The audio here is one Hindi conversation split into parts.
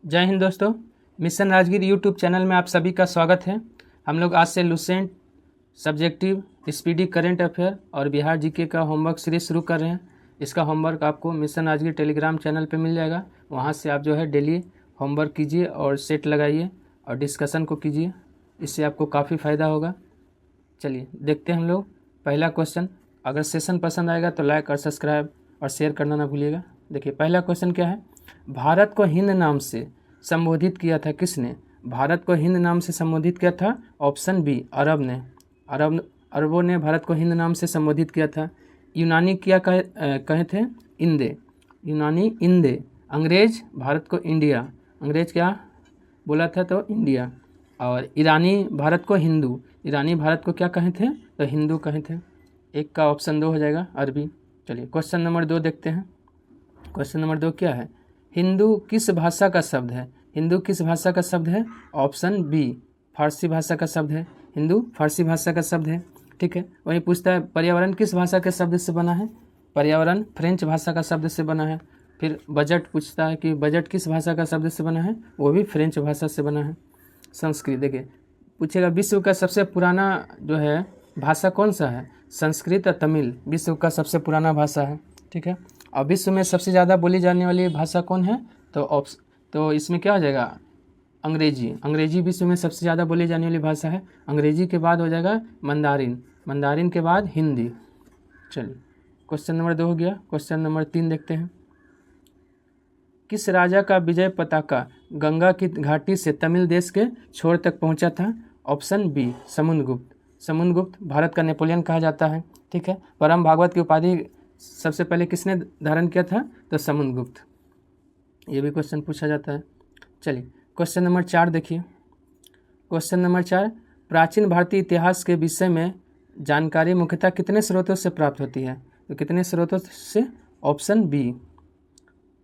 जय हिंद दोस्तों। मिशन राजगीर यूट्यूब चैनल में आप सभी का स्वागत है। हम लोग आज से Lucent, subjective, speedy, current affair और बिहार जीके का होमवर्क सीरीज शुरू कर रहे हैं। इसका होमवर्क आपको मिशन राजगीर टेलीग्राम चैनल पे मिल जाएगा। वहाँ से आप जो है डेली होमवर्क कीजिए और सेट लगाइए और डिस्कशन को कीजिए। इससे आपको काफ़ी फ़ायदा होगा। चलिए देखते हैं हम लोग पहला क्वेश्चन। अगर सेशन पसंद आएगा तो लाइक और सब्सक्राइब और शेयर करना ना भूलिएगा। देखिए पहला क्वेश्चन क्या है। भारत को हिंद नाम से संबोधित किया था किसने? भारत को हिंद नाम से संबोधित किया था ऑप्शन बी अरब ने। अरबों ने भारत को हिंद नाम से संबोधित किया था। यूनानी क्या कहे थे? इंदे। यूनानी इंदे। अंग्रेज भारत को इंडिया। अंग्रेज क्या बोला था? तो इंडिया। और ईरानी भारत को हिंदू। ईरानी भारत को क्या कहे थे? तो हिंदू कहे थे। एक का ऑप्शन 2 हो जाएगा, अरबी। चलिए क्वेश्चन नंबर 2 देखते हैं। क्वेश्चन नंबर 2 क्या है? हिंदू किस भाषा का शब्द है? हिंदू किस भाषा का शब्द है? ऑप्शन बी फारसी भाषा का शब्द है। हिंदू फारसी भाषा का शब्द है। ठीक है। वही पूछता है पर्यावरण किस भाषा के शब्द से बना है? पर्यावरण फ्रेंच भाषा का शब्द से बना है। फिर बजट पूछता है कि बजट किस भाषा का शब्द से बना है? वो भी फ्रेंच भाषा से बना है। संस्कृत देखिए पूछेगा विश्व का सबसे पुराना जो है भाषा कौन सा है? संस्कृत और तमिल विश्व का सबसे पुराना भाषा है। ठीक है। और विश्व में सबसे ज़्यादा बोली जाने वाली भाषा कौन है? तो इसमें क्या हो जाएगा? अंग्रेजी। अंग्रेजी विश्व में सबसे ज़्यादा बोली जाने वाली भाषा है। अंग्रेजी के बाद हो जाएगा मंदारिन। मंदारिन के बाद हिंदी। चलिए क्वेश्चन नंबर 2 हो गया। क्वेश्चन नंबर 3 देखते हैं। किस राजा का विजय पताका गंगा की घाटी से तमिल देश के छोर तक पहुंचा था? Option B Samudragupta. समुद्रगुप्त भारत का नेपोलियन कहा जाता है। ठीक है। परम भागवत की उपाधि सबसे पहले किसने धारण किया था? तो समुद्रगुप्त। ये भी क्वेश्चन पूछा जाता है। चलिए क्वेश्चन नंबर 4 देखिए। क्वेश्चन नंबर 4 प्राचीन भारतीय इतिहास के विषय में जानकारी मुख्यतः कितने स्रोतों से प्राप्त होती है? तो कितने स्रोतों से? ऑप्शन बी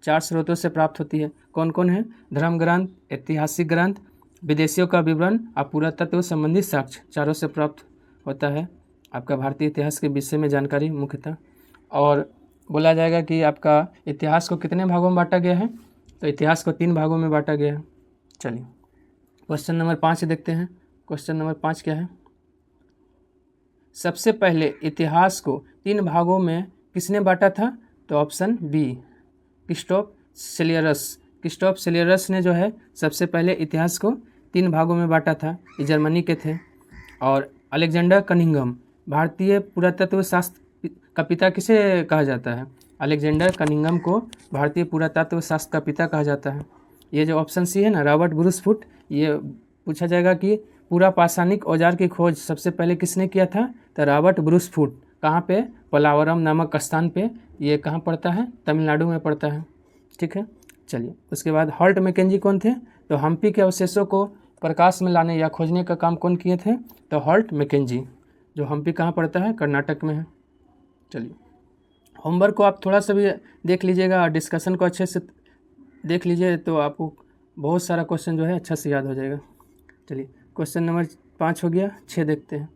4 स्रोतों से प्राप्त होती है। कौन कौन है? धर्म ग्रंथ, ऐतिहासिक ग्रंथ, विदेशियों का विवरण और पुरातत्व संबंधी साक्ष्य, चारों से प्राप्त होता है आपका भारतीय इतिहास के विषय में जानकारी मुख्यतः। और बोला जाएगा कि आपका इतिहास को कितने भागों में बांटा गया है? तो इतिहास को 3 भागों में बांटा गया है। चलिए क्वेश्चन नंबर 5 देखते हैं। क्वेश्चन नंबर 5 क्या है? सबसे पहले इतिहास को 3 भागों में किसने बांटा था? तो ऑप्शन बी क्रिस्टोफ सेलियरस। क्रिस्टोफ सेलियरस ने जो है सबसे पहले इतिहास को 3 भागों में बांटा था। ये जर्मनी के थे। और अलेक्जेंडर कनिंघम भारतीय पुरातत्व शास्त्र का पिता किसे कहा जाता है? अलेक्जेंडर कनिंघम को भारतीय पुरातत्व शास्त्र का पिता कहा जाता है। ये जो ऑप्शन सी है ना, रॉबर्ट ब्रूसफुट, ये पूछा जाएगा कि पूरा पाषाणिक औजार की खोज सबसे पहले किसने किया था? तो रॉबर्ट ब्रूसफुट। कहाँ पे? पलावरम नामक स्थान पे। ये कहाँ पड़ता है? तमिलनाडु में पड़ता है। ठीक है। चलिए उसके बाद हॉल्ट मैकेंजी कौन थे? तो हम्पी के अवशेषों को प्रकाश में लाने या खोजने का काम कौन किए थे? तो हॉल्ट मैकेंजी। जो हम्पी कहाँ पड़ता है? कर्नाटक में है। चलिए होमवर्क को आप थोड़ा सा भी देख लीजिएगा और डिस्कशन को अच्छे से देख लीजिए तो आपको बहुत सारा क्वेश्चन जो है अच्छा से याद हो जाएगा। चलिए क्वेश्चन नंबर 5 हो गया। 6 देखते हैं।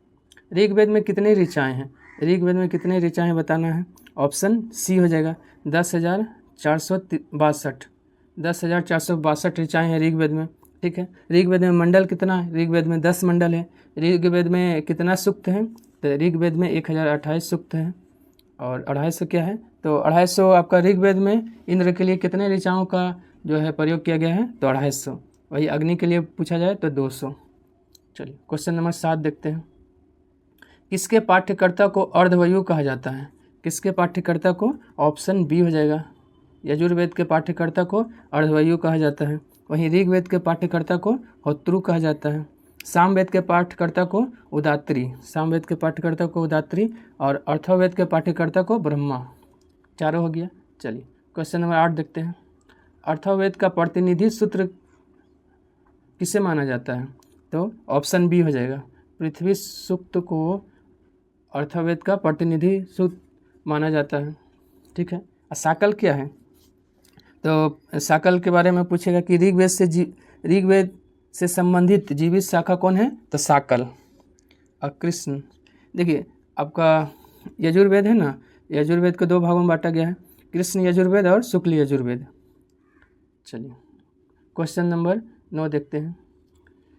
ऋग्वेद में कितनी ऋचाएँ हैं? ऋग्वेद में कितनी ऋचाएँ बताना है। ऑप्शन सी हो जाएगा 10,462। 10,462 ऋचाएँ हैं ऋग्वेद में। ठीक है। ऋग्वेद में मंडल कितना है? ऋग्वेद में 10 मंडल है। ऋग्वेद में कितना सूक्त है? तो ऋग्वेद में 1028 सूक्त है। और 250 क्या है? तो 250 आपका ऋग्वेद में इंद्र के लिए कितने ऋचाओं का जो है प्रयोग किया गया है? तो 250। वही अग्नि के लिए पूछा जाए तो 200। चलिए क्वेश्चन नंबर 7 देखते हैं। किसके पाठ्यकर्ता को अर्धवायु कहा जाता है? किसके पाठ्यकर्ता को? ऑप्शन बी हो जाएगा यजुर्वेद के पाठ्यकर्ता को अर्धवायु कहा जाता है। वहीं ऋग्वेद के पाठ्यकर्ता को होत्रु कहा जाता है। सामवेद के पाठ्यकर्ता को उदात्री। सामवेद के पाठ्यकर्ता को उदात्री। और अर्थवेद के पाठ्यकर्ता को ब्रह्मा। चारों हो गया। चलिए क्वेश्चन नंबर 8 देखते हैं। अर्थवेद का प्रतिनिधि सूत्र किसे माना जाता है? तो ऑप्शन बी हो जाएगा पृथ्वी सूक्त को अर्थवेद का प्रतिनिधि सूत्र माना जाता है। ठीक है। साकल क्या है? तो साकल के बारे में पूछेगा कि ऋग्वेद से संबंधित जीवित शाखा कौन है? तो साकल। और कृष्ण देखिए आपका यजुर्वेद है ना, यजुर्वेद को 2 भागों में बांटा गया है, कृष्ण यजुर्वेद और शुक्ल यजुर्वेद। चलिए क्वेश्चन नंबर 9 देखते हैं।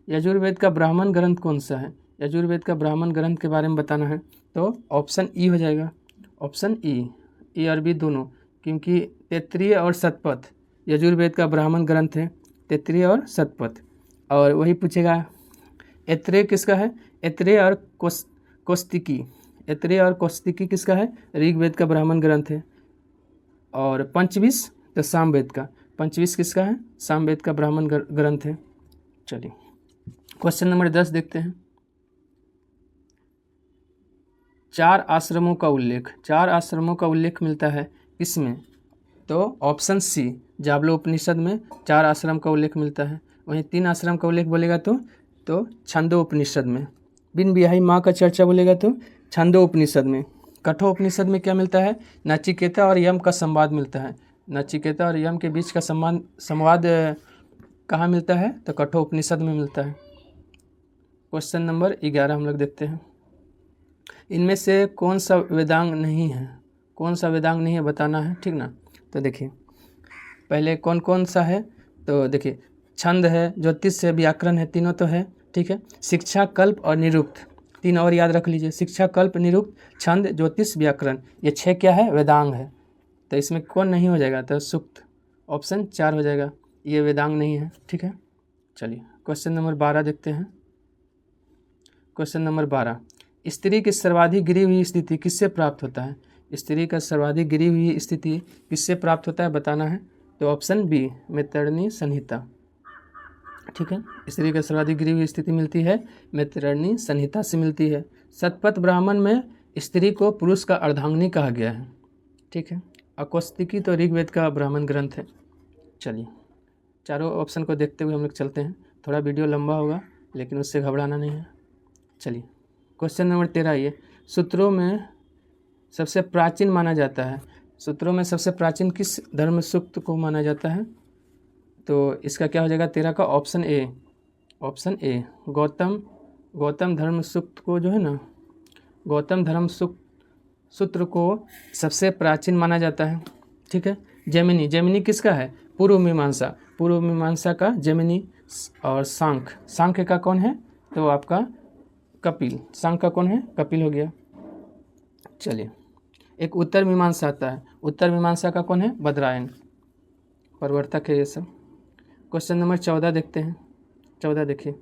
यजुर्वेद का ब्राह्मण ग्रंथ कौन सा है? यजुर्वेद का ब्राह्मण ग्रंथ के बारे में बताना है तो ऑप्शन ई हो जाएगा। ऑप्शन ई और बी दोनों, क्योंकि तैत्तिरीय और शतपथ यजुर्वेद का ब्राह्मण ग्रंथ है, तैत्तिरीय और शतपथ। और वही पूछेगा ऐत्रेय किसका है? ऐत्रेय और कौशिकी, ऐत्रेय और कौशिकी किसका है? ऋग्वेद का ब्राह्मण ग्रंथ है। और पंचविश तो सामवेद का, पंचविश किसका है? सामवेद का ब्राह्मण ग्रंथ है। चलिए क्वेश्चन नंबर 10 देखते हैं। 4 आश्रमों का उल्लेख, 4 आश्रमों का उल्लेख मिलता है किसमें? तो ऑप्शन सी जाबलोपनिषद में 4 आश्रम का उल्लेख मिलता है। वहीं 3 आश्रम का उल्लेख बोलेगा तो छंदोपनिषद में। बिन बियाही माँ का चर्चा बोलेगा तो छंदोपनिषद में। कठोपनिषद में क्या मिलता है? नचिकेता और यम का संवाद मिलता है। नचिकेता और यम के बीच का संवाद कहाँ मिलता है? तो कठोपनिषद में मिलता है। क्वेश्चन नंबर 11 हम लोग देखते हैं। इनमें से कौन सा वेदांग नहीं है? कौन सा वेदांग नहीं है बताना है, ठीक ना। तो देखिए पहले कौन कौन सा है, तो देखिए छंद है, ज्योतिष है, व्याकरण है, तीनों तो है, ठीक है। शिक्षा, कल्प और निरुक्त, 3 और याद रख लीजिए। शिक्षा, कल्प, निरुक्त, छंद, ज्योतिष, व्याकरण, ये 6 क्या है? वेदांग है। तो इसमें कौन नहीं हो जाएगा? तो सूक्त, ऑप्शन 4 हो जाएगा, ये वेदांग नहीं है, ठीक है। चलिए क्वेश्चन नंबर 12 देखते हैं। क्वेश्चन नंबर 12, स्त्री की सर्वाधिक गिरी हुई स्थिति किससे प्राप्त होता है? स्त्री का सर्वाधिक गिरी हुई स्थिति किससे प्राप्त होता है बताना है। तो ऑप्शन बी मैत्रेयी संहिता, ठीक है। स्त्री का सर्वाधिक गिरी हुई स्थिति मिलती है मैत्रेयी संहिता से मिलती है। शतपथ ब्राह्मण में स्त्री को पुरुष का अर्धांगिनी कहा गया है, ठीक है। कौशिकी तो ऋग्वेद का ब्राह्मण ग्रंथ है। चलिए चारों ऑप्शन को देखते हुए हम लोग चलते हैं। थोड़ा वीडियो लंबा होगा लेकिन उससे घबराना नहीं है। चलिए क्वेश्चन नंबर 13, ये सूत्रों में सबसे प्राचीन माना जाता है। सूत्रों में सबसे प्राचीन किस धर्म सूक्त को माना जाता है? तो इसका क्या हो जाएगा 13 का? Option A, option A Gautam धर्म सूक्त को जो है ना, गौतम धर्म सूत्र को सबसे प्राचीन माना जाता है, ठीक है। जैमिनी किसका है? पूर्व मीमांसा का जैमिनी। और सांख्य का कौन है? तो आपका कपिल। सांख्य का कौन है? कपिल हो गया। चलिए एक उत्तर मीमांसा आता है, उत्तर मीमांसा का कौन है? बदरायन, प्रवर्तक है ये सब। क्वेश्चन नंबर 14 देखते हैं। 14 देखिए,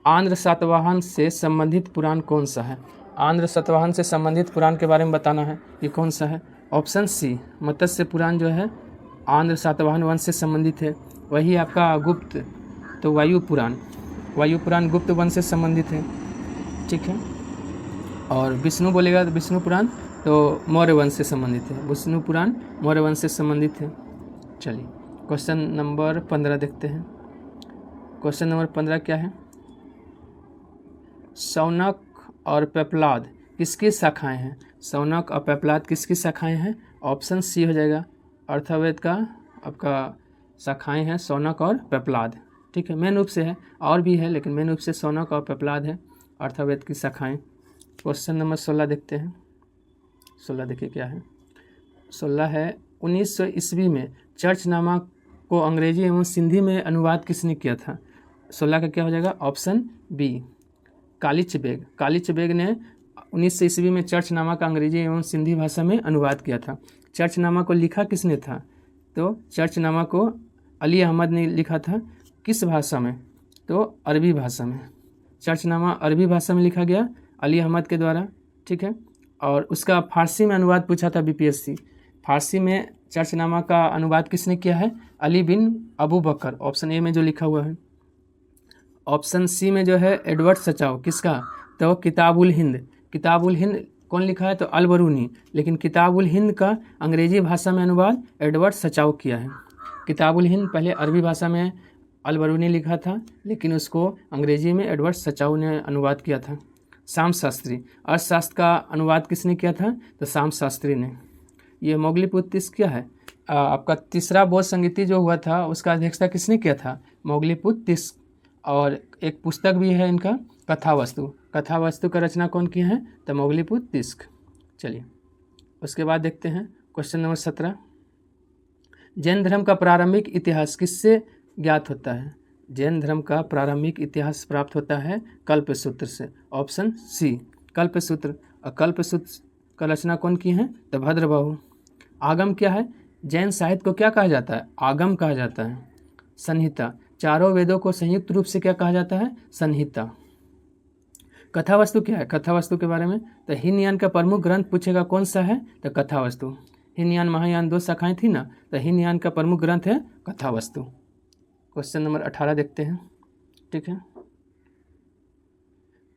आंध्र सातवाहन से संबंधित पुराण कौन सा है? आंध्र सातवाहन से संबंधित पुराण के बारे में बताना है, ये कौन सा है? ऑप्शन सी मत्स्य पुराण जो है आंध्र सातवाहन वंश से संबंधित है। वही आपका गुप्त तो वायु पुराण गुप्त वंश से संबंधित है, ठीक है। और विष्णु बोलेगा तो विष्णु पुराण तो मौर्य वंश से संबंधित है। विष्णु पुराण मौर्य वंश से संबंधित है। चलिए क्वेश्चन नंबर 15 देखते हैं। क्वेश्चन नंबर 15 क्या है? शौनक और पेपलाद किसकी शाखाएं हैं? शौनक और पेपलाद किसकी शाखाएं हैं? ऑप्शन सी हो जाएगा, अर्थवेद का आपका शाखाएं हैं शौनक और पेपलाद, ठीक है। मेन रूप से है, और भी है लेकिन मेन रूप से शौनक और पेपलाद है अर्थवेद की शाखाएं। क्वेश्चन नंबर 16 देखते हैं। 16 देखिए क्या है? 16 है 1900 ईस्वी में चर्चनामा को अंग्रेजी एवं सिंधी में अनुवाद किसने किया था? 16 का क्या हो जाएगा? ऑप्शन बी कालीच बेग ने 1900 ईस्वी में चर्चनामा का अंग्रेजी एवं सिंधी भाषा में अनुवाद किया था। चर्चनामा को लिखा किसने था? तो चर्चनामा को अली अहमद ने लिखा था। किस भाषा में? तो अरबी भाषा में। चर्चनामा अरबी भाषा में लिखा गया अली अहमद के द्वारा, ठीक है। और उसका फारसी में अनुवाद पूछा था बीपीएससी। फारसी में चर्चनामा का अनुवाद किसने किया है? अली बिन अबू बकर, ऑप्शन ए में जो लिखा हुआ है। ऑप्शन सी में जो है एडवर्ड सचाव, किसका? तो किताबुल हिंद कौन लिखा है? तो अल-बरूनी, लेकिन किताबुल हिंद का अंग्रेजी भाषा में अनुवाद एडवर्ड सचाव किया है। किताबुल हिंद पहले अरबी भाषा में अल-बरूनी लिखा था लेकिन उसको अंग्रेजी में एडवर्ड सचाव ने अनुवाद किया था। शाम शास्त्री, अर्थशास्त्र का अनुवाद किसने किया था? तो शाम शास्त्री ने। ये मोगलीपुत्र तिस्क क्या है? आपका तीसरा बोध संगीति जो हुआ था उसका अध्यक्षता किसने किया था? मोगलीपुत्र तिस्क। और एक पुस्तक भी है इनका कथावस्तु का रचना कौन किया है? तो मोगलीपुत्र तिस्क। चलिए उसके बाद देखते हैं क्वेश्चन नंबर 17। जैन धर्म का प्रारंभिक इतिहास किससे ज्ञात होता है? जैन धर्म का प्रारंभिक इतिहास प्राप्त होता है कल्पसूत्र से। Option C Kalpasutra. और कल्पसूत्र का रचना कौन की है? तो भद्रबाहु। आगम क्या है? जैन साहित्य को क्या कहा जाता है? आगम कहा जाता है। संहिता, चारों वेदों को संयुक्त रूप से क्या कहा जाता है? संहिता। कथावस्तु क्या है? कथावस्तु के बारे में तो हीनयान का प्रमुख ग्रंथ पूछेगा कौन सा है? तो कथावस्तु। हीनयान महायान 2 शाखाएं थी ना, तो हीनयान का प्रमुख ग्रंथ है कथावस्तु। क्वेश्चन नंबर 18 देखते हैं। ठीक है,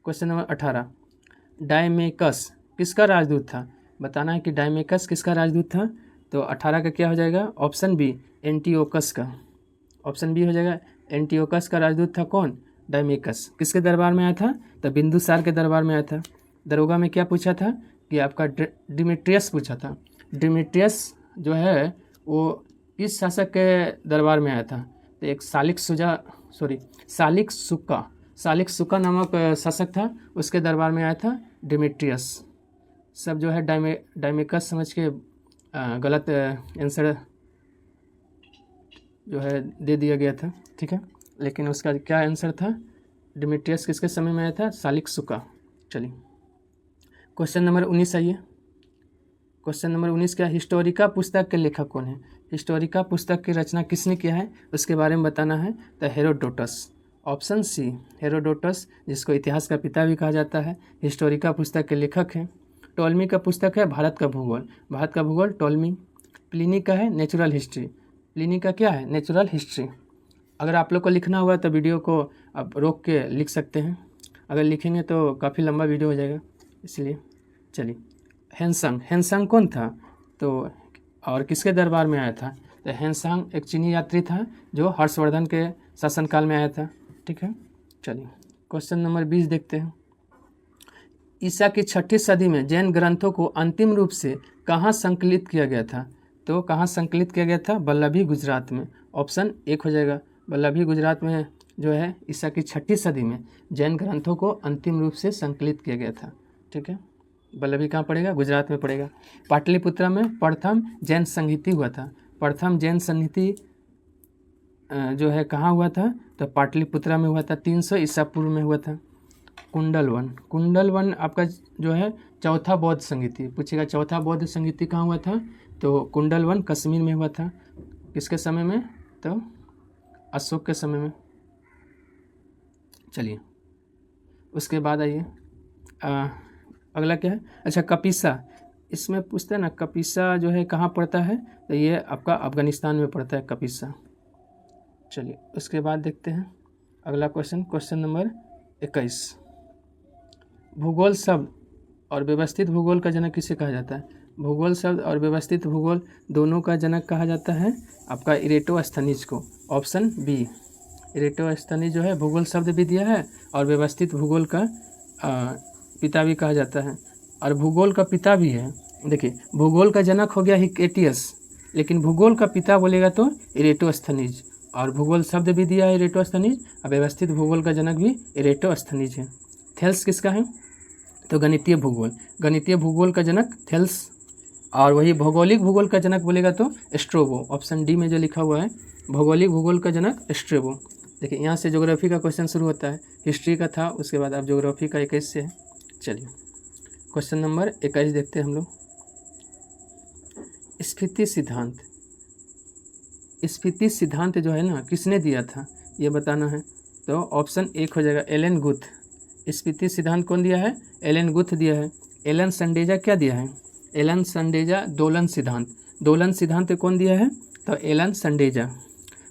क्वेश्चन नंबर 18, डायमेकस किसका राजदूत था? बताना है कि डायमेकस किसका राजदूत था। तो 18 का क्या हो जाएगा? ऑप्शन बी एंटियोकस का। ऑप्शन बी हो जाएगा, एंटियोकस का राजदूत था कौन? डायमेकस। किसके दरबार में आया था? तो बिंदुसार के दरबार में आया था। दरोगा में क्या पूछा था कि आपका डिमेट्रियस पूछा था। डिमेट्रियस जो है वो इस शासक के दरबार में आया था। तो एक सालिक सुका नामक शासक था, उसके दरबार में आया था डिमेट्रियस। सब जो है डायमेकस समझ के गलत आंसर जो है दे दिया गया था। ठीक है, लेकिन उसका क्या आंसर था? डिमेट्रियस किसके समय में आया था? सालिक सुका। चलिए क्वेश्चन नंबर 19 आइए। क्वेश्चन नंबर 19 क्या? हिस्टोरिका पुस्तक के लेखक कौन है? हिस्टोरिका पुस्तक की रचना किसने किया है उसके बारे में बताना है। तो हेरोडोटस। ऑप्शन सी हेरोडोटस, जिसको इतिहास का पिता भी कहा जाता है, हिस्टोरिका पुस्तक के लेखक हैं। टॉलमी का पुस्तक है भारत का भूगोल। भारत का भूगोल टॉलमी। प्लिनी का है नेचुरल हिस्ट्री। प्लिनी का क्या है? Natural history. अगर आप लोग को लिखना हुआ तो वीडियो को आप रोक के लिख सकते हैं, अगर लिखेंगे तो काफ़ी लंबा वीडियो हो जाएगा, इसलिए। चलिए, हैंसंग कौन था? तो और किसके दरबार में आया था? तो हैंसंग एक चीनी यात्री था जो हर्षवर्धन के शासनकाल में आया था। ठीक है, चलिए क्वेश्चन नंबर 20 देखते हैं। ईसा की 6ठी सदी में जैन ग्रंथों को अंतिम रूप से कहाँ संकलित किया गया था? तो कहाँ संकलित किया गया था? वल्लभी, गुजरात में। ऑप्शन 1 हो जाएगा, वल्लभी गुजरात में जो है ईसा की 6ठी सदी में जैन ग्रंथों को अंतिम रूप से संकलित किया गया था। ठीक है, वल्लभी कहाँ पड़ेगा? गुजरात में पड़ेगा। पाटलिपुत्र में प्रथम जैन संहिति हुआ था। प्रथम जैन संहिति जो है कहाँ हुआ था? तो पाटलिपुत्र में हुआ था, 300 ईसा पूर्व में हुआ था। कुंडलवन आपका जो है चौथा बौद्ध संहिति पूछेगा। चौथा बौद्ध संहिति कहाँ हुआ था? तो कुंडलवन कश्मीर में हुआ था। किसके समय में? तो अशोक के समय में। चलिए उसके बाद आइए, अगला क्या है? अच्छा, कपिसा। इसमें पूछते हैं ना, कपिसा जो है कहाँ पड़ता है? तो ये आपका अफगानिस्तान में पड़ता है कपिसा। चलिए उसके बाद देखते हैं अगला क्वेश्चन, क्वेश्चन नंबर 21। भूगोल शब्द और व्यवस्थित भूगोल का जनक किसे कहा जाता है? भूगोल शब्द और व्यवस्थित भूगोल दोनों का जनक कहा जाता है आपका इरेटोस्थनीज को। ऑप्शन बी, इरेटोस्थनीज जो है भूगोल शब्द भी दिया है और व्यवस्थित भूगोल का पिता भी कहा जाता है, और भूगोल का पिता भी है। देखिए, भूगोल का जनक हो गया हिक्टेटियस, लेकिन भूगोल का पिता बोलेगा तो इरेटोस्थनीज, और भूगोल शब्द भी दिया है इरेटोस्थनीज, और व्यवस्थित भूगोल का जनक भी इरेटोस्थनीज है। थेल्स किसका है? तो गणितीय भूगोल। गणितीय भूगोल का जनक थेल्स, और वही भौगोलिक भूगोल का जनक बोलेगा तो स्ट्रोबो। ऑप्शन डी में जो लिखा हुआ है भौगोलिक भूगोल का जनक स्ट्रोबो। देखिए, यहाँ से ज्योग्राफी का क्वेश्चन शुरू होता है, हिस्ट्री का था, उसके बाद अब ज्योग्राफी का 21 से है। चलिए क्वेश्चन नंबर 21 देखते हैं हम लोग। स्फीति सिद्धांत। स्फीति सिद्धांत जो है ना, किसने दिया था ये बताना है। तो ऑप्शन 1 हो जाएगा, एलन गुथ। स्फीति सिद्धांत कौन दिया है? एलन गुथ दिया है। एलन संडेजा क्या दिया है? एलन संडेजा दोलन सिद्धांत। दोलन सिद्धांत कौन दिया है? तो एलन संडेजा।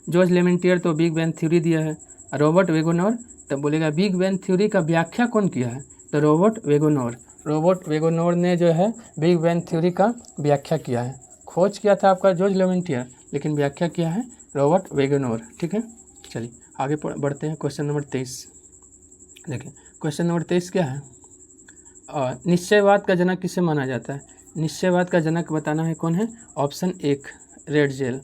जॉर्ज लेमेंटियर तो बिग बैंग थ्योरी दिया है। रॉबर्ट वेगोनर तो बोलेगा बिग बैंग थ्योरी का व्याख्या कौन किया है? तो रॉबर्ट वेगोनर। रॉबर्ट वेगोनर ने जो है बिग बैंग थ्योरी का व्याख्या किया है। खोज किया था आपका जॉर्ज लेमेंटियर, लेकिन व्याख्या किया है रॉबर्ट वेगोनर। ठीक है, चलिए आगे बढ़ते हैं। क्वेश्चन नंबर 23 देखिए, क्वेश्चन नंबर 23 क्या है? निश्चयवाद का जनक किसे माना जाता है? निश्चयवाद का जनक बताना है कौन है? Option 1 Ratzel.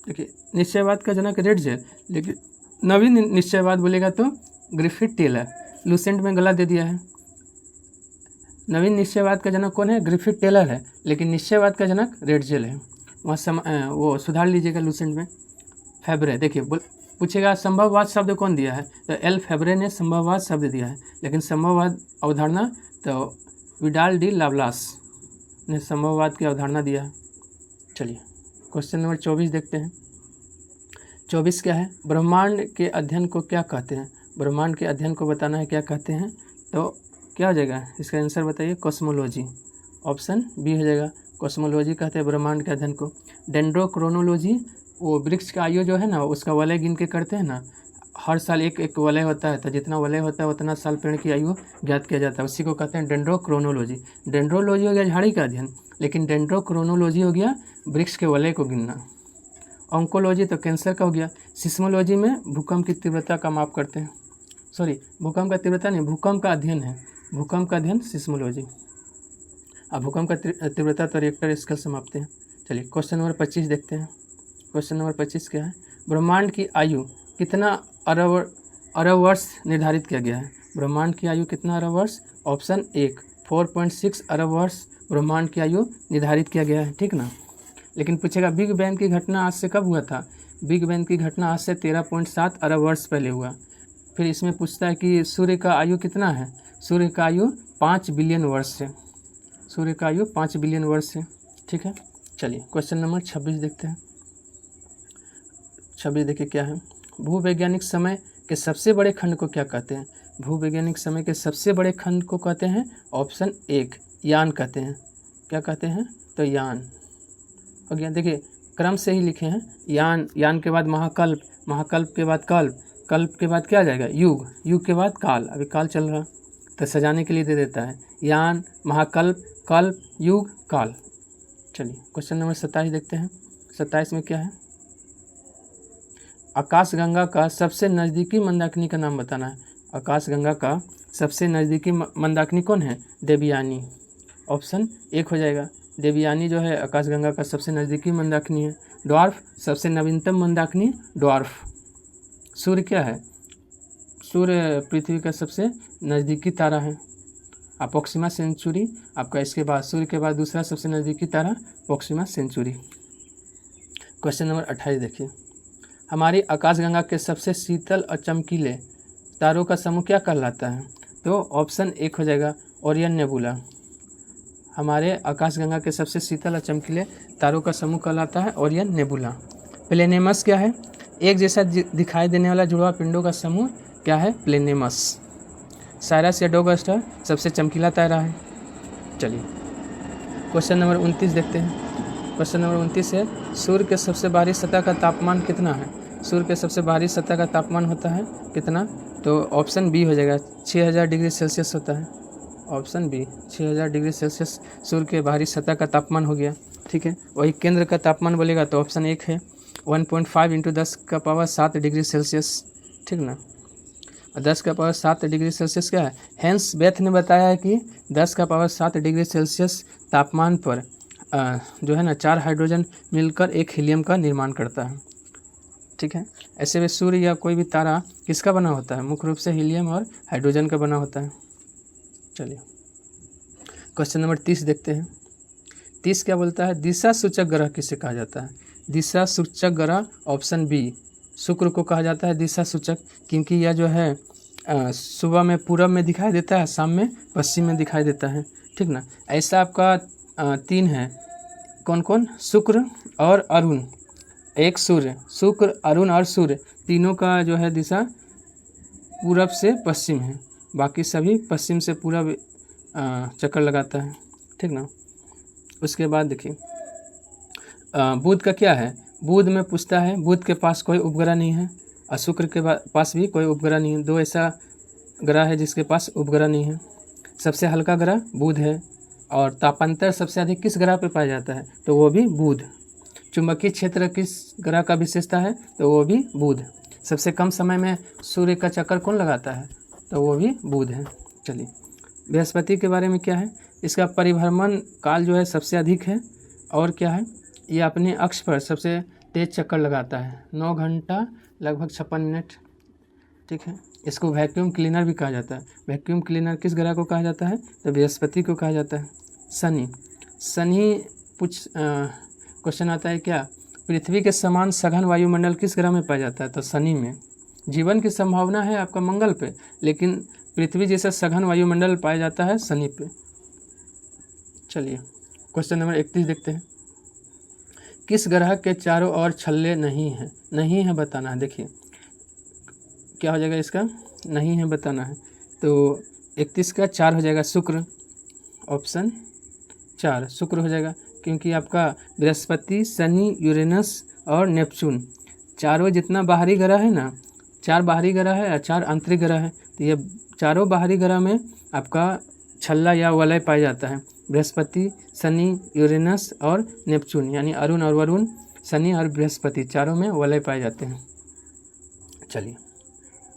देखिए, निश्चयवाद का जनक रेडजेल, लेकिन नवीन निश्चयवाद बोलेगा तो ग्रिफिथ टेलर। लूसेंट में गलत दे दिया है। नवीन निश्चयवाद का जनक कौन है? ग्रिफिथ टेलर है, लेकिन निश्चयवाद का जनक रेडजेल है। वहाँ वो सुधार लीजिएगा लूसेंट में। फेब्रे, देखिए पूछेगा संभववाद शब्द कौन दिया है, तो एल फेब्रे ने संभववाद शब्द दिया है, लेकिन संभववाद अवधारणा तो विडाल डी लाप्लास ने संभववाद की अवधारणा दिया है। चलिए क्वेश्चन नंबर 24 देखते हैं। 24 क्या है, ब्रह्मांड के अध्ययन को क्या कहते हैं। ब्रह्मांड के अध्ययन को बताना है क्या कहते हैं, तो क्या हो जाएगा इसका आंसर बताइए, कॉस्मोलॉजी। ऑप्शन बी हो जाएगा, कॉस्मोलॉजी कहते हैं ब्रह्मांड के अध्ययन को। डेंड्रोक्रोनोलॉजी वो वृक्ष का आयु जो है ना उसका वलय गिन के करते हैं ना, हर साल एक एक वलय होता है, तो जितना वलय होता है उतना साल पेड़ की आयु ज्ञात किया जाता है, उसी को कहते हैं डेंड्रोक्रोनोलॉजी। डेंड्रोलॉजी हो गया झाड़ी का अध्ययन, लेकिन डेंड्रोक्रोनोलॉजी हो गया वृक्ष के वलय को गिनना। ऑन्कोलॉजी तो कैंसर का हो गया। सिस्मोलॉजी में भूकंप की तीव्रता का माप करते हैं, सॉरी भूकंप का तीव्रता नहीं, भूकंप का अध्ययन है, भूकंप का अध्ययन सिस्मोलॉजी। अब भूकंप का तीव्रता तो रिएक्टर स्केल से मापते हैं। चलिए क्वेश्चन नंबर 25 देखते हैं। क्वेश्चन नंबर 25 क्या है, ब्रह्मांड की आयु कितना अरब वर्ष निर्धारित किया गया है। ब्रह्मांड की आयु कितना अरब वर्ष, ऑप्शन 1 4.6 अरब वर्ष ब्रह्मांड की आयु निर्धारित किया गया है, ठीक ना। लेकिन पूछेगा बिग बैंग की घटना आज से कब हुआ था। बिग बैंग की घटना आज से 13.7 अरब वर्ष पहले हुआ। फिर इसमें पूछता है कि सूर्य का आयु कितना है, सूर्य का आयु 5 बिलियन वर्ष है, सूर्य का आयु 5 बिलियन वर्ष है, ठीक है। चलिए क्वेश्चन नंबर 26 देखते हैं। 26 देखिए क्या है, भूवैज्ञानिक समय के सबसे बड़े खंड को क्या कहते हैं। भूवैज्ञानिक समय के सबसे बड़े खंड को कहते हैं, ऑप्शन 1 यान कहते हैं। क्या कहते हैं, तो यान हो गया। देखिए क्रम से ही लिखे हैं, यान, यान के बाद महाकल्प, महाकल्प के बाद कल्प, कल्प के बाद क्या आ जाएगा, युग, युग के बाद काल। अभी काल चल रहा तो सजाने के लिए दे देता है, यान, महाकल्प, कल्प, युग, काल। चलिए क्वेश्चन नंबर 27 देखते हैं। 27 में क्या है, आकाशगंगा का सबसे नज़दीकी मंदाकिनी का नाम बताना है। आकाशगंगा का सबसे नज़दीकी मंदाकिनी कौन है, देवयानी। ऑप्शन 1 हो जाएगा, देवयानी जो है आकाशगंगा का सबसे नज़दीकी मंदाकिनी है। ड्वार्फ सबसे नवीनतम मंदाकिनी ड्वार्फ। सूर्य क्या है, सूर्य पृथ्वी का सबसे नज़दीकी तारा है, प्रोक्सिमा सेंचुरी आपका। इसके बाद सूर्य के बाद दूसरा सबसे नज़दीकी तारा प्रोक्सिमा सेंचुरी। क्वेश्चन नंबर 28 देखिए, हमारी आकाशगंगा के सबसे शीतल और चमकीले तारों का समूह क्या कहलाता है, तो ऑप्शन 1 हो जाएगा, ओरियन नेबुला। हमारे आकाशगंगा के सबसे शीतल और चमकीले तारों का समूह कहलाता है ओरियन नेबुला। प्लेनेमस क्या है, एक जैसा दिखाई देने वाला जुड़वा पिंडों का समूह क्या है, प्लेनेमस। साइरस या डॉग स्टार सबसे चमकीला तारा है। चलिए क्वेश्चन नंबर 29 देखते हैं। क्वेश्चन नंबर 29 है, सूर्य के सबसे बाहरी सतह का तापमान कितना है। सूर्य के सबसे बाहरी सतह का तापमान होता है कितना, तो ऑप्शन बी हो जाएगा, 6000 डिग्री सेल्सियस होता है। ऑप्शन बी 6000 डिग्री सेल्सियस सूर्य के बाहरी सतह का तापमान हो गया, ठीक है। वही केंद्र का तापमान बोलेगा तो ऑप्शन 1 है, 1.5 × 10⁻7 डिग्री सेल्सियस, ठीक ना। 10⁻7 डिग्री सेल्सियस क्या है, हेंस बेथ ने बताया है कि 10⁻7 डिग्री सेल्सियस तापमान पर जो है ना 4 हाइड्रोजन मिलकर एक हीलियम का निर्माण करता है, ठीक है। ऐसे में सूर्य या कोई भी तारा किसका बना होता है, मुख्य रूप से हीलियम और हाइड्रोजन का बना होता है। चलिए क्वेश्चन नंबर 30 देखते हैं। 30 क्या बोलता है, दिशा सूचक ग्रह किसे कहा जाता है। दिशा सूचक ग्रह ऑप्शन बी, शुक्र को कहा जाता है दिशा सूचक, क्योंकि यह जो है सुबह में पूरब में दिखाई देता है, शाम में पश्चिम में दिखाई देता है, ठीक ना। ऐसा आपका 3 है, कौन कौन, शुक्र और अरुण, एक सूर्य, शुक्र, अरुण और सूर्य, तीनों का जो है दिशा पूरब से पश्चिम है, बाकी सभी पश्चिम से पूरब चक्कर लगाता है, ठीक ना। उसके बाद देखिए बुध का क्या है, बुध में पूछता है, बुध के पास कोई उपग्रह नहीं है और शुक्र के पास भी कोई उपग्रह नहीं है, 2 ऐसा ग्रह है जिसके पास उपग्रह नहीं है। सबसे हल्का ग्रह बुध है और तापांतर सबसे अधिक किस ग्रह पे पाया जाता है, तो वो भी बुध। चुंबकीय क्षेत्र किस ग्रह का विशेषता है, तो वो भी बुध। सबसे कम समय में सूर्य का चक्कर कौन लगाता है, तो वो भी बुध है। चलिए बृहस्पति के बारे में क्या है, इसका परिभ्रमण काल जो है सबसे अधिक है और क्या है, ये अपने अक्ष पर सबसे तेज चक्कर लगाता है, 9 घंटा लगभग 56 मिनट, ठीक है। इसको वैक्यूम क्लीनर भी कहा जाता है। वैक्यूम क्लीनर किस ग्रह को कहा जाता है, तो बृहस्पति को कहा जाता है। शनि, शनि क्वेश्चन आता है क्या, पृथ्वी के समान सघन वायुमंडल किस ग्रह में पाया जाता है? तो शनि में। जीवन की संभावना है आपका मंगल पे, लेकिन पृथ्वी जैसा सघन वायुमंडल पाया जाता है शनि पे। चलिए क्वेश्चन नंबर 31 देखते हैं। किस ग्रह के चारों ओर छल्ले नहीं है? नहीं है बताना है। देखिए क्या हो जाएगा इसका, नहीं है बताना है। तो 31 का 4 हो जाएगा शुक्र, ऑप्शन 4 शुक्र हो जाएगा, क्योंकि आपका बृहस्पति, शनि, यूरेनस और नेपच्यून चारों जितना बाहरी ग्रह है ना, 4 बाहरी ग्रह है और 4 आंतरिक ग्रह है, तो ये चारों बाहरी ग्रह में आपका छल्ला या वलय पाया जाता है। बृहस्पति, शनि, यूरेनस और नेपच्यून यानी अरुण और वरुण, शनि और बृहस्पति चारों में वलय पाए जाते हैं। चलिए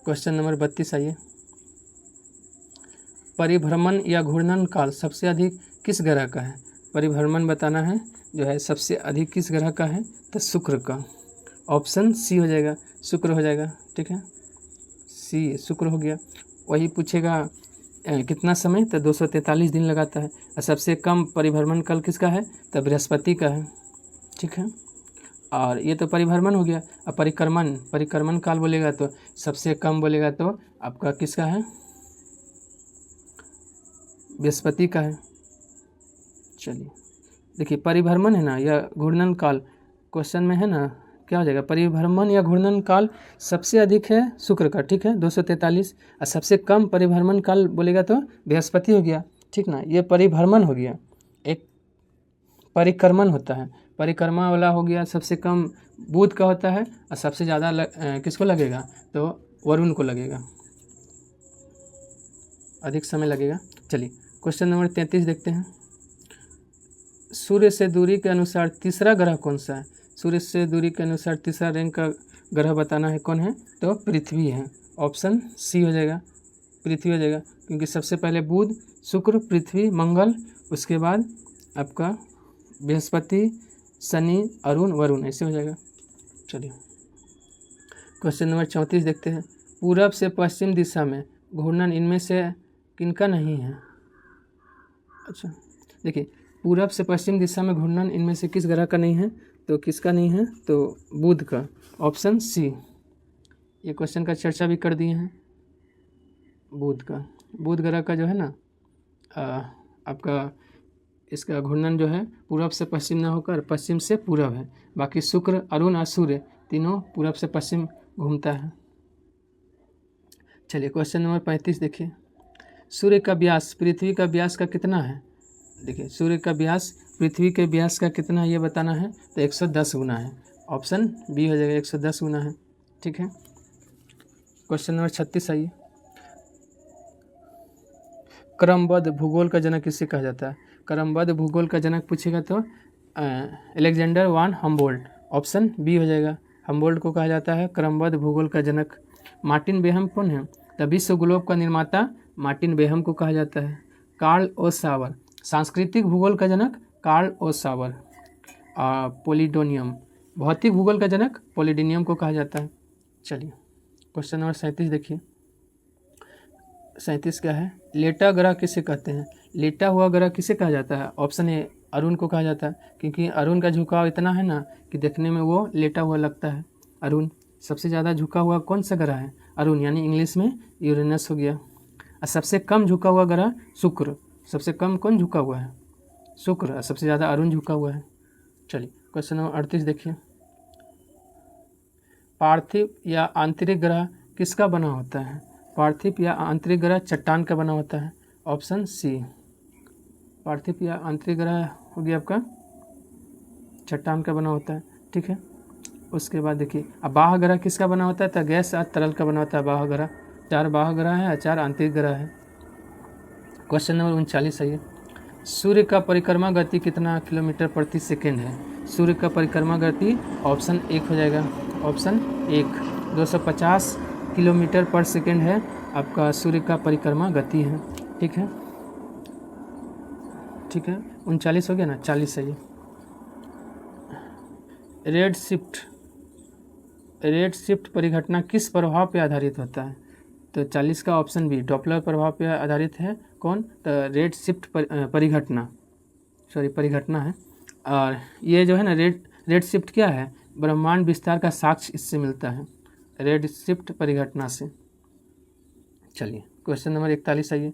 क्वेश्चन नंबर 32 आइए। परिभ्रमण या घूर्णन काल सबसे अधिक किस ग्रह का है? परिभ्रमण बताना है जो है सबसे अधिक किस ग्रह का है? तो शुक्र का, ऑप्शन सी हो जाएगा, शुक्र हो जाएगा। ठीक है, सी शुक्र हो गया। वही पूछेगा कितना समय? तो 243 दिन लगाता है। और सबसे कम परिभ्रमण काल किसका है? तो बृहस्पति का है। ठीक है, और ये तो परिभ्रमण हो गया। अब परिक्रमण काल बोलेगा तो सबसे कम बोलेगा तो आपका किसका है? बृहस्पति का है। चलिए देखिए परिभ्रमण है ना या घूर्णन काल, क्वेश्चन में है ना, क्या हो जाएगा? परिभ्रमण या घूर्णन काल सबसे अधिक है शुक्र का, ठीक है 243, और सबसे कम परिभ्रमण काल बोलेगा तो बृहस्पति हो गया। ठीक ना, ये परिभ्रमण हो गया। एक परिक्रमण होता है, परिक्रमा वाला हो गया, सबसे कम बुध का होता है और सबसे ज़्यादा किसको लगेगा? तो वरुण को लगेगा, अधिक समय लगेगा। चलिए क्वेश्चन नंबर 33 देखते हैं। सूर्य से दूरी के अनुसार तीसरा ग्रह कौन सा है? सूर्य से दूरी के अनुसार तीसरा रैंक का ग्रह बताना है, कौन है? तो पृथ्वी है, ऑप्शन सी हो जाएगा, पृथ्वी हो जाएगा, क्योंकि सबसे पहले बुध, शुक्र, पृथ्वी, मंगल, उसके बाद आपका बृहस्पति, शनि, अरुण, वरुण, ऐसे हो जाएगा। चलिए क्वेश्चन नंबर 34 देखते हैं। पूरब से पश्चिम दिशा में घूर्णन इनमें से किनका नहीं है? अच्छा देखिए, पूरब से पश्चिम दिशा में घूर्णन इनमें से किस ग्रह का नहीं है? तो किसका नहीं है? तो बुध का, ऑप्शन सी। ये क्वेश्चन का चर्चा भी कर दिए हैं। बुध का, बुध ग्रह का जो है ना आपका इसका घूर्णन जो है पूरब से पश्चिम ना होकर पश्चिम से पूरब है। बाकी शुक्र, अरुण और सूर्य तीनों पूरब से पश्चिम घूमता है। चलिए क्वेश्चन नंबर 35 देखिए। सूर्य का व्यास पृथ्वी का व्यास का कितना है? देखिए सूर्य का व्यास पृथ्वी के व्यास का कितना है ये बताना है, तो 110 गुना है, ऑप्शन बी हो जाएगा, 110 गुना है। ठीक है, क्वेश्चन नंबर 36 आइए। क्रमबद्ध भूगोल का जनक किसे कहा जाता है? क्रमबद्ध भूगोल का जनक पूछेगा तो अलेक्जेंडर वान हम्बोल्ट, ऑप्शन बी हो जाएगा, हम्बोल्ट को कहा जाता है क्रमबद्ध भूगोल का जनक। मार्टिन बेहम कौन है? तो विश्व ग्लोब का निर्माता मार्टिन बेहम को कहा जाता है। कार्ल ओ सावर सांस्कृतिक भूगोल का जनक, कार्ल ओ सावर। पोलिडोनियम भौतिक भूगोल का जनक, पोलिडोनियम को कहा जाता है। चलिए क्वेश्चन नंबर 37 देखिए। 37 क्या है? लेटा ग्रह किसे कहते हैं? लेटा हुआ ग्रह किसे कहा जाता है? ऑप्शन ए अरुण को कहा जाता है, क्योंकि अरुण का झुकाव इतना है ना कि देखने में वो लेटा हुआ लगता है। अरुण सबसे ज़्यादा झुका हुआ कौन सा ग्रह है? अरुण, यानी इंग्लिश में यूरेनस हो गया। और सबसे कम झुका हुआ ग्रह शुक्र, सबसे कम कौन झुका हुआ है? शुक्र, और सबसे ज़्यादा अरुण झुका हुआ है। चलिए क्वेश्चन नंबर 38 देखिए। पार्थिव या आंतरिक ग्रह किसका बना होता है? पार्थिव या आंतरिक ग्रह चट्टान का बना होता है, ऑप्शन सी। पार्थिव या आंतरिक ग्रह हो गया आपका चट्टान का बना होता है। ठीक है, उसके बाद देखिए अब बाह्य ग्रह किसका बना होता है? तो गैस और तरल का बना होता है बाह्य ग्रह। 4 बाह्य ग्रह है और 4 आंतरिक ग्रह है। क्वेश्चन नंबर 39 है। सूर्य का परिक्रमा गति कितना किलोमीटर प्रति सेकेंड है? सूर्य का परिक्रमा गति ऑप्शन 1 हो जाएगा, ऑप्शन 1 250 किलोमीटर पर सेकेंड है आपका सूर्य का परिक्रमा गति है। ठीक है, ठीक है 39 हो गया ना, 40 है ये। रेड शिफ्ट परिघटना किस प्रभाव पर आधारित होता है? तो 40 का ऑप्शन बी डॉपलर प्रभाव पर आधारित है। कौन? तो रेड शिफ्ट परिघटना है। और ये जो है ना रेड शिफ्ट क्या है? ब्रह्मांड विस्तार का साक्ष्य इससे मिलता है, रेड शिफ्ट परिघटना से। चलिए क्वेश्चन नंबर 41 आइए।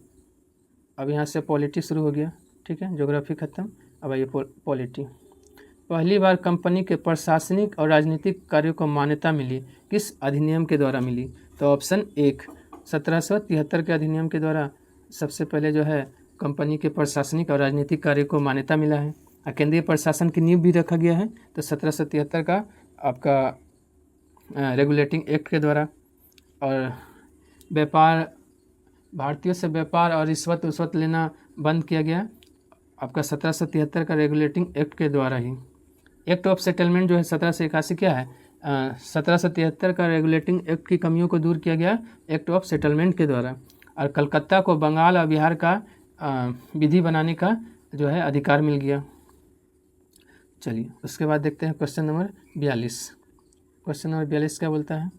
अब यहाँ से पॉलिटी शुरू हो गया, ठीक है, ज्योग्राफी खत्म, अब आइए पॉलिटी। पहली बार कंपनी के प्रशासनिक और राजनीतिक कार्यों को मान्यता मिली किस अधिनियम के द्वारा मिली? तो ऑप्शन 1 1773 के अधिनियम के द्वारा सबसे पहले जो है कंपनी के प्रशासनिक और राजनीतिक कार्य को मान्यता मिला है। केंद्रीय प्रशासन की नींव भी रखा गया है, तो 1773 का आपका रेगुलेटिंग एक्ट के द्वारा। और व्यापार, भारतीयों से व्यापार और रिश्वत लेना बंद किया गया आपका 1773 का रेगुलेटिंग एक्ट के द्वारा ही। एक्ट ऑफ सेटलमेंट जो है 1781 क्या है? 1773 का रेगुलेटिंग एक्ट की कमियों को दूर किया गया एक्ट ऑफ सेटलमेंट के द्वारा। और कलकत्ता को बंगाल और बिहार का विधि बनाने का जो है अधिकार मिल गया। चलिए उसके बाद देखते हैं क्वेश्चन नंबर 42। क्वेश्चन नंबर 42 क्या बोलता है?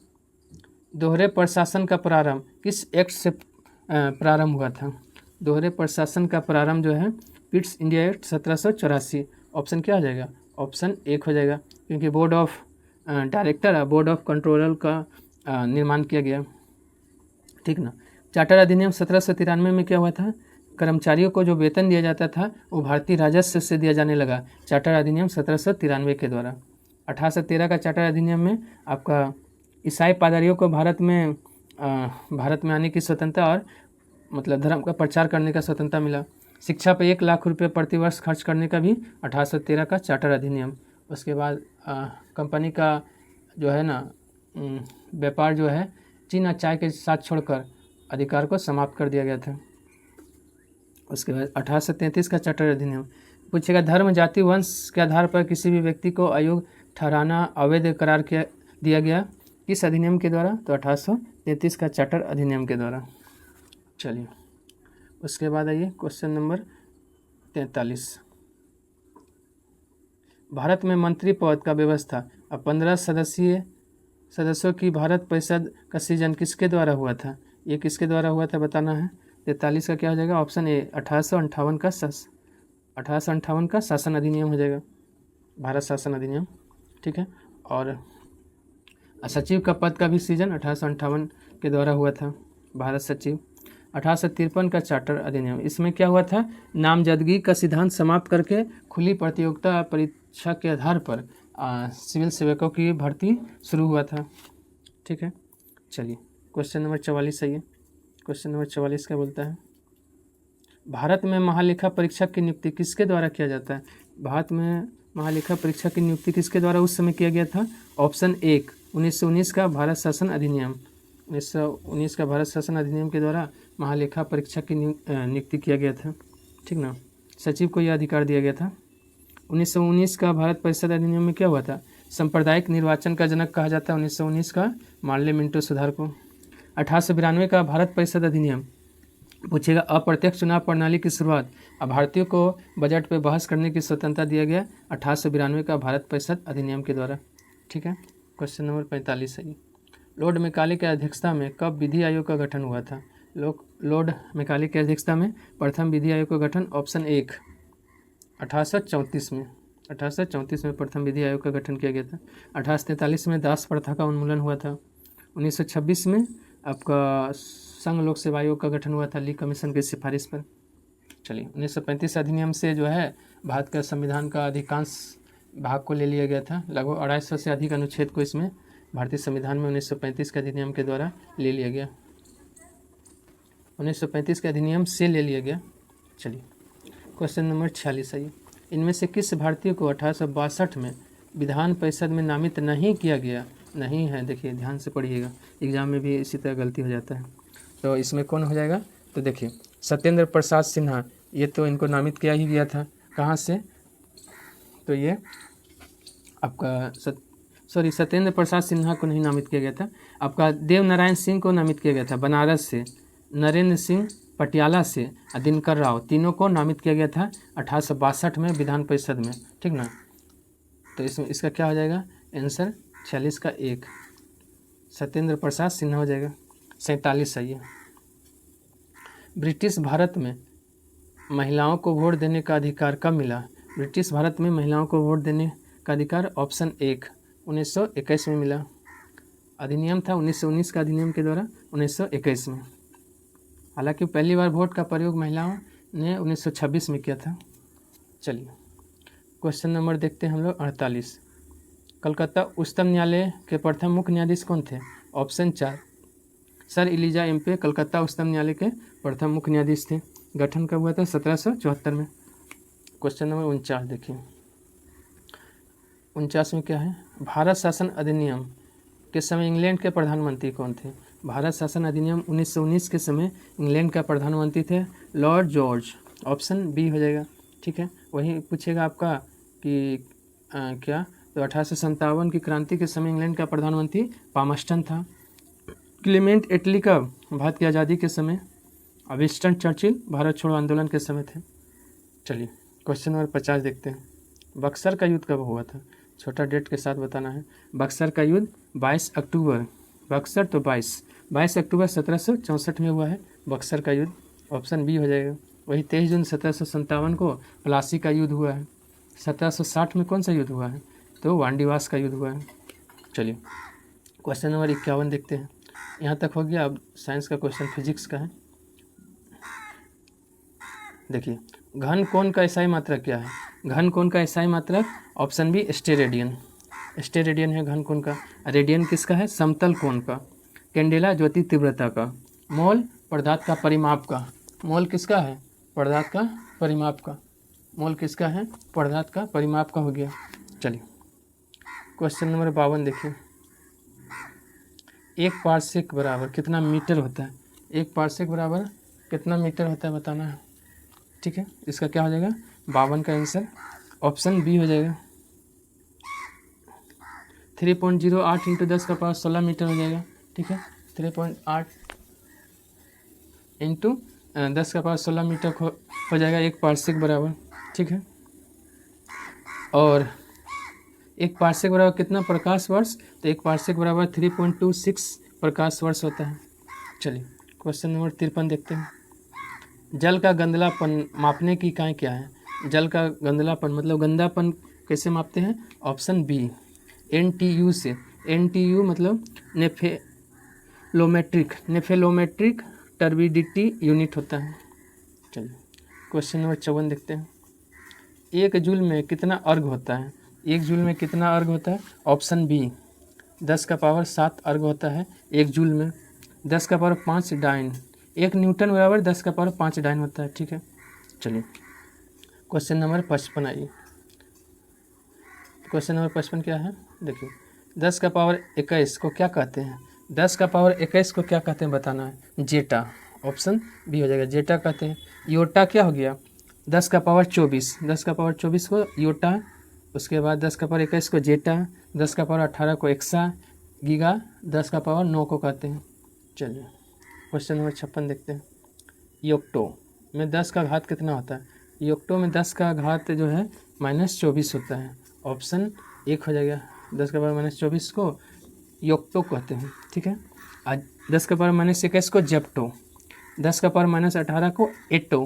दोहरे प्रशासन का प्रारंभ किस एक्ट से प्रारंभ हुआ था? दोहरे प्रशासन का प्रारंभ जो है पिट्स इंडिया एक्ट 1784। ऑप्शन क्या हो जाएगा? ऑप्शन 1 हो जाएगा, क्योंकि बोर्ड ऑफ डायरेक्टर और बोर्ड ऑफ कंट्रोलर का निर्माण किया गया, ठीक ना। चार्टर अधिनियम 1793 में क्या हुआ था? कर्मचारियों को जो वेतन दिया जाता था वो भारतीय राजस्व से दिया जाने लगा, चार्टर अधिनियम 1793 के द्वारा। 1813 का चार्टर अधिनियम में आपका ईसाई पादरियों को भारत में आने की स्वतंत्रता और मतलब धर्म का प्रचार करने का स्वतंत्रता मिला। शिक्षा पर 1 लाख रुपये प्रतिवर्ष खर्च करने का भी 1813 का चार्टर अधिनियम। उसके बाद कंपनी का जो है ना व्यापार जो है चीन और चाय के साथ छोड़कर अधिकार को समाप्त कर दिया गया था। उसके बाद 1833 का चार्टर अधिनियम पूछेगा, धर्म जाति वंश के आधार पर किसी भी व्यक्ति को अयोग्य ठहराना अवैध करार दिया गया किस अधिनियम के द्वारा? तो 1833 का चार्टर अधिनियम के द्वारा। चलिए उसके बाद आइए क्वेश्चन नंबर 43। भारत में मंत्री पद का व्यवस्था अब 15 सदस्यों की भारत परिषद का सृजन किसके द्वारा हुआ था? ये किसके द्वारा हुआ था बताना है। 43 का क्या हो जाएगा? ऑप्शन ए 1858 का शासन अधिनियम हो जाएगा, भारत शासन अधिनियम, ठीक है। और सचिव का पद का भी सृजन 1858 के द्वारा हुआ था, भारत सचिव। 1853 का चार्टर अधिनियम, इसमें क्या हुआ था? नामजदगी का सिद्धांत समाप्त करके खुली प्रतियोगिता परीक्षा के आधार पर सिविल सेवकों की भर्ती शुरू हुआ था, ठीक है। चलिए क्वेश्चन नंबर 44 आइए। क्वेश्चन नंबर 44 क्या बोलता है? भारत में महालेखा परीक्षक की नियुक्ति किसके द्वारा किया जाता है? भारत में महालेखा परीक्षक की नियुक्ति किसके द्वारा उस समय किया गया था? ऑप्शन 1 1919 का भारत शासन अधिनियम, 1919 का भारत शासन अधिनियम के द्वारा महालेखा परीक्षक की नियुक्ति किया गया था, ठीक ना। सचिव को यह अधिकार दिया गया था। 1919 का भारत परिषद अधिनियम में क्या हुआ था? सांप्रदायिक निर्वाचन का जनक कहा जाता है 1919 का मार्ले मिंटो सुधार को। 1892 का भारत परिषद अधिनियम पूछेगा, अप्रत्यक्ष चुनाव प्रणाली की शुरुआत। अब भारतीयों को बजट पर बहस करने की स्वतंत्रता दिया गया 1892 का भारत परिषद अधिनियम के द्वारा, ठीक है। क्वेश्चन नंबर 45 है। लॉर्ड मैकाले की अध्यक्षता में कब विधि आयोग का गठन हुआ था? लॉर्ड मैकाले की अध्यक्षता में प्रथम विधि आयोग का गठन ऑप्शन 1 1834 में, 1834 में प्रथम विधि आयोग का गठन किया गया था। 1843 में दास प्रथा का उन्मूलन हुआ था। 1926 में आपका संघ लोक सेवा आयोग का गठन हुआ था ली कमीशन की सिफारिश पर। चलिए 1935 अधिनियम से जो है भारत का संविधान का अधिकांश भाग को ले लिया गया था, लगभग 250 से अधिक अनुच्छेद को इसमें भारतीय संविधान में 1935 के अधिनियम के द्वारा ले लिया गया, 1935 के अधिनियम से ले लिया गया। चलिए क्वेश्चन नंबर 46 है। इनमें से किस भारतीय को 1862 में विधान परिषद में नामित नहीं किया गया? नहीं है, देखिए ध्यान से पढ़िएगा, एग्जाम में भी इसी तरह गलती हो जाता है। तो इसमें कौन हो जाएगा? तो देखिए सत्येंद्र प्रसाद सिन्हा, ये तो इनको नामित किया ही गया था। कहाँ से? तो ये आपका सत्येंद्र प्रसाद सिन्हा को नहीं नामित किया गया था, आपका देव नारायण सिंह को नामित किया गया था बनारस से, नरेंद्र सिंह पटियाला से और दिनकर राव, तीनों को नामित किया गया था 1862 में विधान परिषद में, ठीक ना। तो इसमें इसका क्या हो जाएगा आंसर? 46 का 1 सत्येंद्र प्रसाद सिन्हा हो जाएगा। 47 है ये। ब्रिटिश भारत में महिलाओं को वोट देने का अधिकार कब मिला? ब्रिटिश भारत में महिलाओं को वोट देने का अधिकार ऑप्शन 1 1921 में मिला। अधिनियम था 1919 का, अधिनियम के द्वारा 1921 में। हालांकि पहली बार वोट का प्रयोग महिलाओं ने 1926 में किया था। चलिए क्वेश्चन नंबर देखते हैं हम लोग 48। कलकत्ता उच्चतम न्यायालय के प्रथम मुख्य न्यायाधीश कौन थे? Option 4 sir Elijah Aamby Calcutta उच्चतम न्यायालय के प्रथम मुख्य न्यायाधीश थे। गठन कब हुआ था? 1774 में। क्वेश्चन नंबर 49 देखिए। 49 में क्या है? भारत शासन अधिनियम के समय इंग्लैंड के प्रधानमंत्री कौन थे? भारत शासन अधिनियम 1919 के समय इंग्लैंड का प्रधानमंत्री थे लॉर्ड जॉर्ज। ऑप्शन बी हो जाएगा। ठीक है, वही पूछेगा आपका कि क्या तो 1857 की क्रांति के समय इंग्लैंड का प्रधानमंत्री पामस्टन था। क्लेमेंट एटली का भारत की आज़ादी के समय, विंस्टन चर्चिल भारत छोड़ो आंदोलन के समय थे। चलिए क्वेश्चन नंबर 50 देखते हैं। बक्सर का युद्ध कब हुआ था? छोटा डेट के साथ बताना है। बक्सर का युद्ध 22 अक्टूबर, बक्सर तो 22 अक्टूबर 1764 में हुआ है बक्सर का युद्ध। ऑप्शन बी हो जाएगा। वही 23 जून 1757 को प्लासी का युद्ध हुआ है। 1760 में कौन सा युद्ध हुआ है? तो वांडीवास का युद्ध हुआ है। चलिए क्वेश्चन नंबर 51 देखते हैं। यहाँ तक हो गया। अब साइंस का क्वेश्चन फिजिक्स का है। देखिए घन कोण का एसआई मात्रक क्या है? घन कोण का एसआई मात्रक ऑप्शन बी स्टेरेडियन। स्टेरेडियन है घन कोण का। रेडियन किसका है? समतल कोण का। कैंडेला ज्योति तीव्रता का। मोल पदार्थ का परिमाप का। मोल किसका है? पदार्थ का परिमाप का। मोल किसका है? पदार्थ का परिमाप का हो गया। चलिए क्वेश्चन नंबर 52 देखिए। एक पारसेक बराबर कितना मीटर होता है? एक पारसेक बराबर कितना मीटर होता है बताना है। ठीक है, इसका क्या हो जाएगा? 52 का आंसर ऑप्शन बी हो जाएगा। 3.08 इंटू 10 का पावर 16 मीटर हो जाएगा। ठीक है, 3.8 इंटू 10 का पावर 16 मीटर हो जाएगा एक पारसेक बराबर। ठीक है, और एक पारसेक बराबर कितना प्रकाश वर्ष? तो एक पारसेक बराबर 3.26 प्रकाश वर्ष होता है। चलिए क्वेश्चन नंबर 53 देखते हैं। जल का गंदलापन मापने की इकाई क्या है? जल का गंदलापन मतलब गंदापन कैसे मापते हैं? ऑप्शन बी NTU से। NTU मतलब नेफेलोमेट्रिक टर्बिडिटी यूनिट होता है। चलिए क्वेश्चन नंबर 54 देखते हैं। एक जूल में कितना अर्घ होता है? एक जूल में कितना अर्घ होता है? ऑप्शन बी 10 का पावर 7 अर्घ होता है एक जूल में। 10 का पावर 5 डाइन। 1 न्यूटन बराबर 10 का पावर 5 डाइन होता है। ठीक है, चलिए क्वेश्चन नंबर 55 आइए। क्वेश्चन नंबर 55 क्या है? देखिए 10 का पावर 21 को क्या कहते हैं? 10 का पावर 21 को क्या कहते हैं बताना है। जेटा। ऑप्शन बी हो जाएगा, जेटा कहते हैं। योटा क्या हो गया? 10 का पावर 24, 10 का पावर 24 को योटा। उसके बाद 10 का पावर 21 को जेटा, 10 का पावर 18 को एक्सा, गीगा 10 का पावर 9 को कहते हैं। चलिए क्वेश्चन नंबर 56 देखते हैं। योक्टो में 10 का घात कितना होता है? योक्टो में 10 का घात जो है -24 होता है। ऑप्शन 1 हो जाएगा। 10 का पावर -24 को योक्टो कहते हैं। ठीक है, आज 10 का पावर -21 को जेप्टो, 10 का पावर -18 को एटो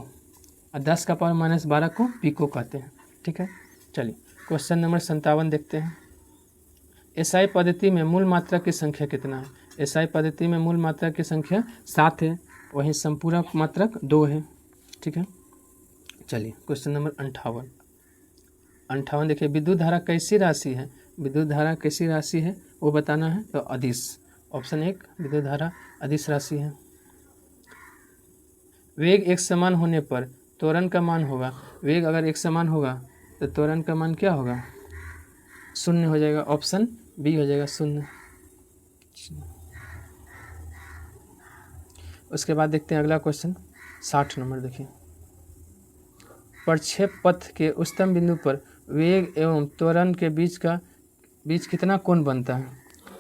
और 10 का पावर -12 को पिको कहते हैं। ठीक है, चलिए क्वेश्चन नंबर 57 देखते हैं। एसआई पद्धति में मूल मात्रा की संख्या कितना है? एसआई पद्धति में मूल मात्रा की संख्या 7 है, वहीं संपूरक मात्रक 2 है। ठीक है, चलिए क्वेश्चन नंबर 58 देखिए। विद्युत धारा कैसी राशि है? विद्युत धारा कैसी राशि है वो बताना है। तो अदिश। ऑप्शन 1 विद्युत धारा अदिश राशि है। वेग एक समान होने पर त्वरण का मान होगा। वेग अगर एक समान होगा तो त्वरण का मान क्या होगा? 0 हो जाएगा। ऑप्शन बी हो जाएगा 0। उसके बाद देखते हैं अगला क्वेश्चन 60 नंबर देखिए। प्रक्षेप पथ के उच्चतम बिंदु पर वेग एवं त्वरण के बीच कितना कोण बनता है?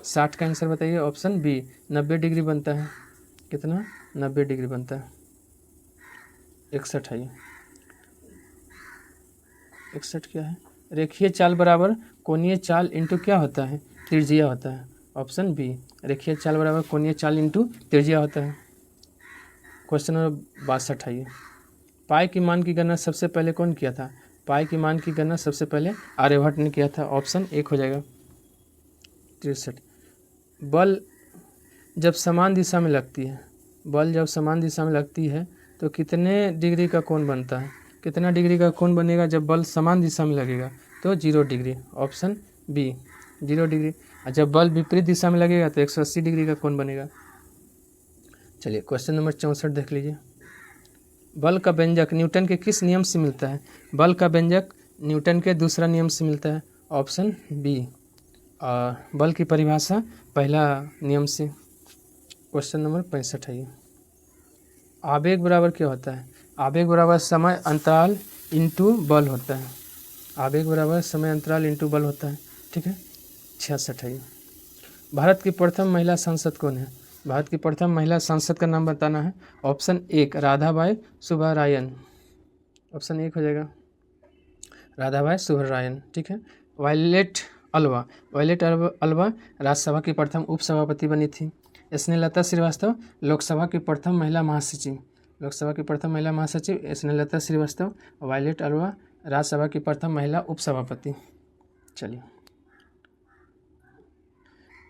60 का आंसर बताइए। ऑप्शन बी 90 डिग्री बनता है। कितना? 90 डिग्री बनता है। 61 है ये। 61 क्या है? रेखीय चाल बराबर कोणीय चाल इंटू क्या होता है? त्रिज्या होता है। ऑप्शन बी रेखीय चाल बराबर कोणीय चाल इंटू त्रिज्या होता है। क्वेश्चन नंबर 62 है ये। पाई की मान की गणना सबसे पहले कौन किया था? पाई की मान की गणना सबसे पहले आर्यभट्ट ने किया था। ऑप्शन 1 हो जाएगा 63। बल जब समान दिशा में लगती है, बल जब समान दिशा में लगती है तो कितने डिग्री का कोण बनता है? कितना डिग्री का कोण बनेगा जब बल समान दिशा में लगेगा? तो 0 डिग्री। Option B 0 degree. और जब बल विपरीत दिशा में लगेगा तो 180 डिग्री का कोण बनेगा। चलिए क्वेश्चन नंबर 64 देख लीजिए। बल का व्यंजक न्यूटन के किस नियम से मिलता है? बल का व्यंजक न्यूटन के दूसरा नियम से मिलता है। ऑप्शन बी बल की परिभाषा पहला नियम से। क्वेश्चन नंबर 65 है ये। आवेग बराबर क्या होता है? आवेग बराबर समय अंतराल इंटू बल होता है। आवेग बराबर समय अंतराल इंटू बल होता है। ठीक है। 66 है ये। भारत की प्रथम महिला सांसद कौन है? भारत की प्रथम महिला सांसद का नाम बताना है। ऑप्शन 1 राधाबाई सुब्बारायन। ऑप्शन 1 हो जाएगा राधाबाई सुब्बारायन। ठीक है। वायलेट अल्वा। वायलेट अल्वा राज्यसभा की प्रथम उपसभापति बनी थी। स्नेहलता श्रीवास्तव लोकसभा की प्रथम महिला महासचिव। लोकसभा की प्रथम महिला महासचिव स्नेहलता श्रीवास्तव। वायलेट अल्वा राज्यसभा की प्रथम महिला उपसभापति। चलिए,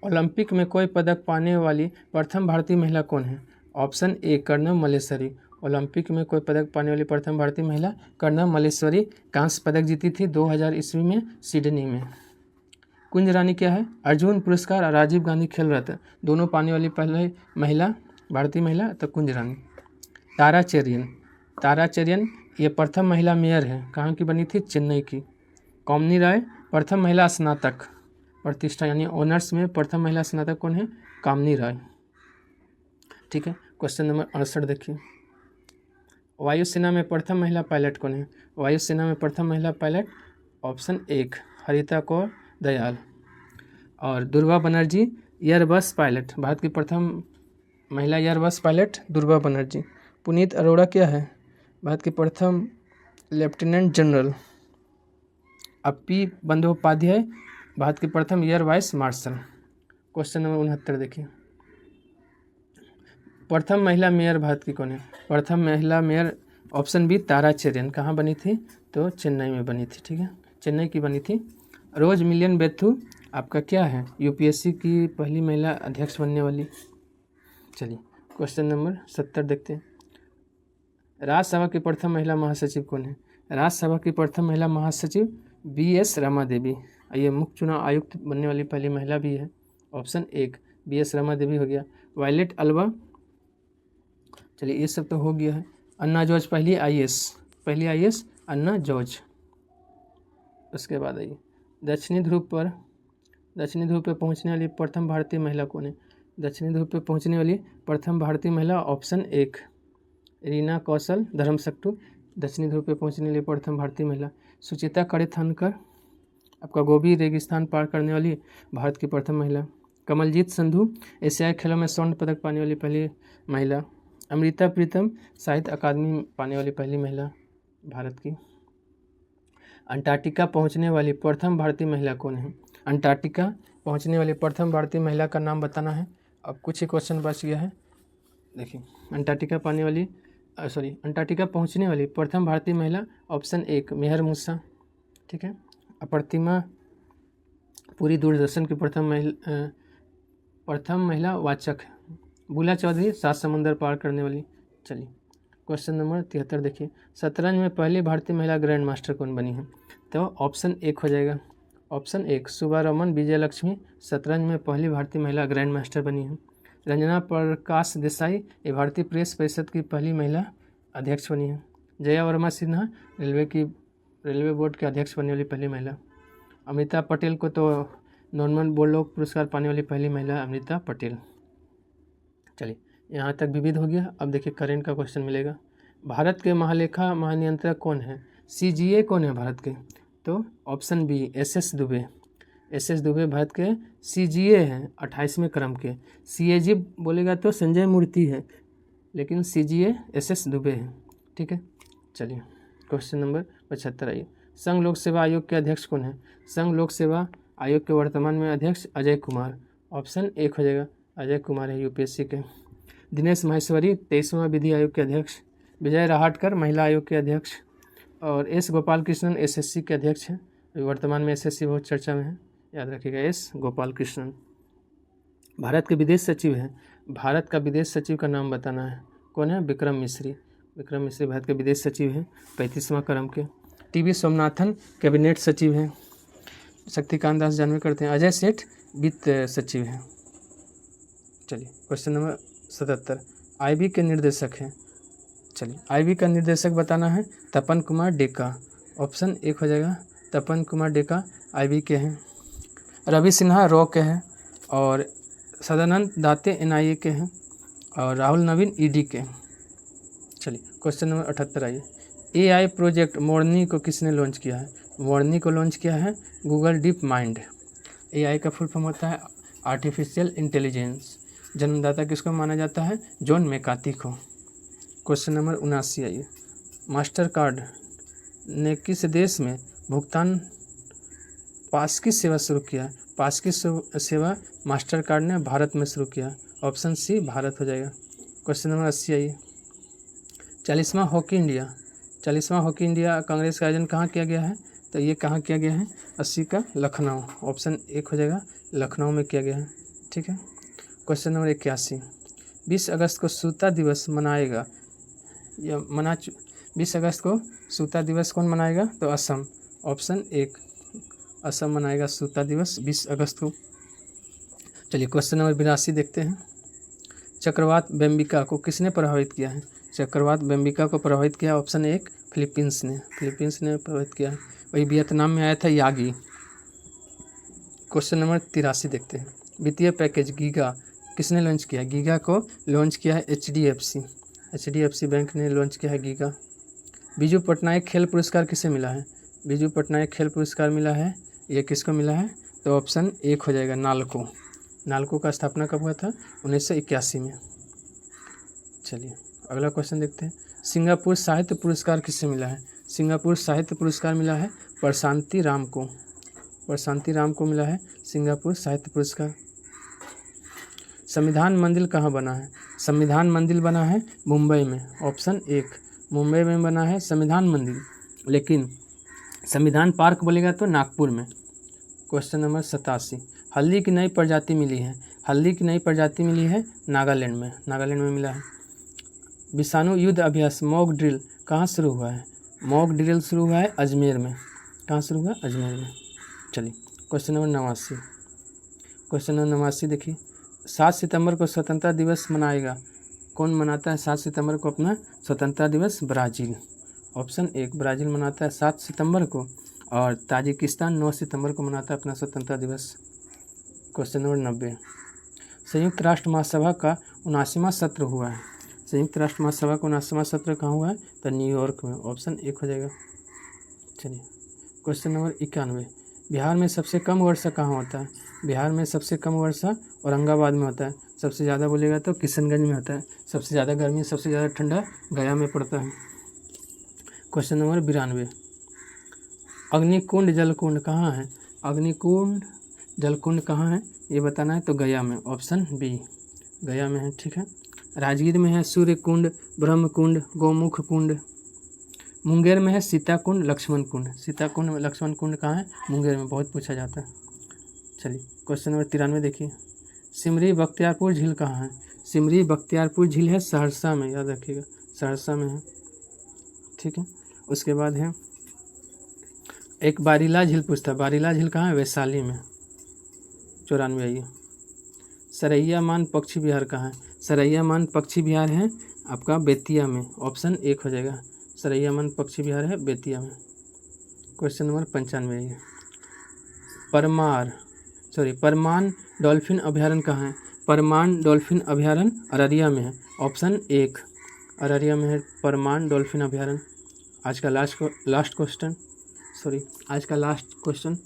ओलंपिक में कोई पदक पाने वाली प्रथम भारतीय महिला कौन है? ऑप्शन 1 कर्णम मल्लेश्वरी। ओलंपिक में कोई पदक पाने वाली प्रथम भारतीय महिला कर्णम मल्लेश्वरी कांस्य पदक जीती थी 2000 ईस्वी में सिडनी में। कुंज रानी क्या है? अर्जुन पुरस्कार और राजीव गांधी खेल रत्न दोनों पाने वाली पहले महिला भारतीय महिला तो कुंज रानी। तारा चेरियन। तारा चेरियन ये प्रथम महिला मेयर है। कहाँ की बनी थी? चेन्नई की। कामनी राय प्रथम महिला स्नातक प्रतिष्ठा यानी ऑनर्स में प्रथम महिला स्नातक कौन है? कामनी राय। ठीक है। क्वेश्चन नंबर 68 देखिए। वायुसेना में प्रथम महिला पायलट कौन है? वायुसेना में प्रथम महिला पायलट ऑप्शन 1 हरिता कौर दयाल। और दुर्गा बनर्जी एयरबस पायलट। भारत की प्रथम महिला एयरबस पायलट दुर्गा बनर्जी। पुनीत अरोड़ा क्या है? भारत के प्रथम लेफ्टिनेंट जनरल। अपी बंदोपाध्याय भारत की प्रथम air vice marshal. Question number 69 देखिए। प्रथम महिला मेयर भारत की कौन है? प्रथम महिला मेयर ऑप्शन बी तारा चेरियन। कहाँ बनी थी? तो चेन्नई में बनी थी। ठीक है, चेन्नई की बनी थी। रोज मिलियन बेथू आपका क्या है? यूपीएससी की पहली महिला अध्यक्ष बनने वाली। चलिए क्वेश्चन नंबर 70 देखते हैं। राज्यसभा की प्रथम महिला महासचिव कौन है? राज्यसभा की प्रथम महिला महासचिव BS रमा देवी। ये मुख्य चुनाव आयुक्त बनने वाली पहली महिला भी है। ऑप्शन 1 BS रमा देवी हो गया। वायलेट अल्वा। चलिए ये सब तो हो गया है। अन्ना जॉर्ज पहली IAS अन्ना जॉर्ज। उसके बाद आइए दक्षिणी ध्रुव पे पहुंचने वाली प्रथम भारतीय महिला कौन है? दक्षिणी ध्रुव पे पहुंचने वाली प्रथम भारतीय महिला ऑप्शन 1 रीना कौशल धर्मशक्तु। दक्षिणी ध्रुव पे पहुंचने वाली प्रथम भारतीय महिला। सुचिता कड़े-थानकर आपका गोबी रेगिस्तान पार करने वाली भारत की प्रथम महिला। कमलजीत संधू एशियाई खेलों में स्वर्ण पदक पाने वाली पहली महिला। अमृता प्रीतम साहित्य अकादमी पाने वाली पहली महिला भारत की। अंटार्कटिका पहुंचने वाली प्रथम भारतीय महिला कौन है? अंटार्कटिका पहुंचने वाली प्रथम भारतीय महिला का नाम बताना है। अब कुछ ही क्वेश्चन बच गया है। देखिए अंटार्कटिका पहुंचने वाली प्रथम भारतीय महिला ऑप्शन 1 मेहर मूसा। ठीक है। अप्रतिमा पूरी दूरदर्शन की प्रथम महिला वाचक है। बुला चौधरी 7 समुंदर पार करने वाली। चलिए क्वेश्चन नंबर 73 देखिए। शतरंज में पहली भारतीय महिला ग्रैंड मास्टर कौन बनी है? तो ऑप्शन 1 हो जाएगा। ऑप्शन 1 सुब्बारमन विजयलक्ष्मी शतरंज में पहली भारतीय महिला ग्रैंड मास्टर बनी है। रंजना प्रकाश देसाई ये भारतीय प्रेस परिषद की पहली महिला अध्यक्ष बनी है। जया वर्मा सिन्हा रेलवे बोर्ड के अध्यक्ष बनने वाली पहली महिला। अमृता पटेल को तो नॉर्मन बोरलॉग पुरस्कार पाने वाली पहली महिला अमृता पटेल। चलिए यहाँ तक विविध हो गया। अब देखिए करेंट का क्वेश्चन मिलेगा। भारत के महालेखा महानियंत्रक कौन है? CGA कौन है भारत के? तो option B SS Dubey. SS Dubey Bharat के CGA हैं 28वें क्रम के। CAG बोलेगा तो संजय मूर्ति है, लेकिन CGA SS दुबे है। ठीक है। चलिए क्वेश्चन नंबर 75 आइए। संघ लोक सेवा आयोग के अध्यक्ष कौन है? संघ लोक सेवा आयोग के वर्तमान में अध्यक्ष अजय कुमार। ऑप्शन 1 हो जाएगा अजय कुमार है यूपीएससी के। दिनेश माहेश्वरी 23वां विधि आयोग के अध्यक्ष। विजय राहटकर महिला आयोग के अध्यक्ष। और एस गोपाल कृष्णन एसएससी के अध्यक्ष हैं, वर्तमान में एसएससी बहुत चर्चा में है, याद रखिएगा एस गोपाल कृष्णन। भारत के विदेश सचिव हैं, भारत का विदेश सचिव का नाम बताना है, कौन है? विक्रम मिश्री। विक्रम मिश्री भारत के विदेश सचिव हैं 35वां क्रम के। टीवी सोमनाथन कैबिनेट सचिव हैं। शक्तिकांत दास जानवे करते हैं। अजय सेठ वित्त सचिव हैं। चलिए क्वेश्चन नंबर 77, आईबी के निर्देशक हैं। चलिए आईबी का निर्देशक बताना है, तपन कुमार डेका। ऑप्शन 1 हो जाएगा, तपन कुमार डेका आईबी के हैं। रवि सिन्हा रॉ के हैं और सदानंद दाते एनआईए के हैं और राहुल नवीन ईडी के। चलिए क्वेश्चन नंबर 78 आइए, एआई प्रोजेक्ट मोरनी को किसने लॉन्च किया है? मोरनी को लॉन्च किया है गूगल डीप माइंड। एआई का फुल फॉर्म होता है आर्टिफिशियल इंटेलिजेंस। जन्मदाता किसको माना जाता है? जॉन मैकार्थी को। क्वेश्चन नंबर 79 आइए, मास्टर कार्ड ने किस देश में भुगतान पास की सेवा शुरू किया? पास की सेवा मास्टर कार्ड ने भारत में शुरू किया। ऑप्शन सी भारत हो जाएगा। क्वेश्चन नंबर 80 आइए, 40वां हॉकी इंडिया, 40वां हॉकी इंडिया कांग्रेस का आयोजन कहाँ किया गया है? तो ये कहाँ किया गया है? 80 का लखनऊ। ऑप्शन 1 हो जाएगा, लखनऊ में किया गया है। ठीक है। क्वेश्चन नंबर 81, 20 अगस्त को सूता दिवस मनाएगा या 20 अगस्त को सूता दिवस कौन मनाएगा? तो असम। ऑप्शन 1 असम मनाएगा सूता दिवस 20 अगस्त को। चलिए क्वेश्चन नंबर 82 देखते हैं, चक्रवात बेम्बिका को किसने प्रभावित किया है? चक्रवात बेम्बिका को प्रभावित किया ऑप्शन 1 फिलीपींस ने प्रभावित किया है। वही वियतनाम में आया था यागी। क्वेश्चन नंबर 83 देखते हैं, वित्तीय पैकेज गीगा किसने लॉन्च किया? गीगा को लॉन्च किया है एचडीएफसी बैंक ने लॉन्च किया है गीगा। बीजू पटनायक खेल पुरस्कार किसे मिला है? बीजू पटनायक खेल पुरस्कार मिला है, ये किसको मिला है? तो ऑप्शन 1 हो जाएगा, नालको का स्थापना कब हुआ था? 1981 में। चलिए अगला क्वेश्चन देखते हैं, सिंगापुर साहित्य पुरस्कार किससे मिला है? सिंगापुर साहित्य पुरस्कार मिला है प्रशांति राम को मिला है सिंगापुर साहित्य पुरस्कार। संविधान मंदिर कहाँ बना है? संविधान मंदिर बना है मुंबई में। ऑप्शन 1 मुंबई में बना है संविधान मंदिर, लेकिन संविधान पार्क बोलेगा तो नागपुर में। क्वेश्चन नंबर 87, हल्दी की नई प्रजाति मिली है नागालैंड में मिला है। विषाणु युद्ध अभ्यास मॉक ड्रिल कहाँ शुरू हुआ है? मॉक ड्रिल शुरू हुआ है अजमेर में। कहाँ शुरू हुआ? अजमेर में। चलिए क्वेश्चन नंबर 89 देखिए, 7 सितंबर को स्वतंत्रता दिवस मनाएगा, कौन मनाता है 7 सितंबर को अपना स्वतंत्रता दिवस? ब्राज़ील। ऑप्शन 1 ब्राज़ील मनाता है 7 सितंबर को और ताजिकिस्तान 9 सितंबर को मनाता है अपना स्वतंत्रता दिवस। क्वेश्चन नंबर 90, संयुक्त राष्ट्र महासभा का 79वां सत्र हुआ है। संयुक्त राष्ट्र महासभा का 79वां सत्र कहाँ हुआ है? तो न्यूयॉर्क में। ऑप्शन 1 हो जाएगा। चलिए क्वेश्चन नंबर 91, बिहार में सबसे कम वर्षा कहाँ होता है? बिहार में सबसे कम वर्षा औरंगाबाद में होता है। सबसे ज़्यादा बोलेगा तो किशनगंज में होता है। सबसे ज़्यादा गर्मी सबसे ज़्यादा ठंडा गया में पड़ता है। क्वेश्चन नंबर 92, अग्निकुंड जलकुंड कहाँ है? अग्निकुंड जलकुंड कहाँ है ये बताना है, तो गया में। ऑप्शन बी गया में है। ठीक है। राजगीर में है सूर्य कुंड, ब्रह्म कुंड, गौमुख कुंड। मुंगेर में है सीता कुंड, लक्ष्मण कुंड। सीता कुंड लक्ष्मण कुंड कहाँ है? मुंगेर में, बहुत पूछा जाता है। चलिए क्वेश्चन नंबर 93 देखिए, सिमरी बख्तियारपुर झील कहाँ है? सिमरी बख्तियारपुर झील है सहरसा में, याद रखिएगा सहरसा में है। ठीक है। उसके बाद है एक बारीला झील पूछता है, बारीला झील कहाँ है? वैशाली में। 94 आइए, सरैया मान पक्षी विहार कहाँ है? सरैया मान पक्षी विहार है आपका बेतिया में। ऑप्शन 1 हो जाएगा, सरैया मान पक्षी विहार है बेतिया में। क्वेश्चन नंबर 95 आइए, परमान डॉल्फिन अभयारण्य कहाँ है? परमान डॉल्फिन अभयारण्य अररिया में है। ऑप्शन 1 अररिया में है परमान डॉल्फिन अभयारण्य। आज का लास्ट क्वेश्चन,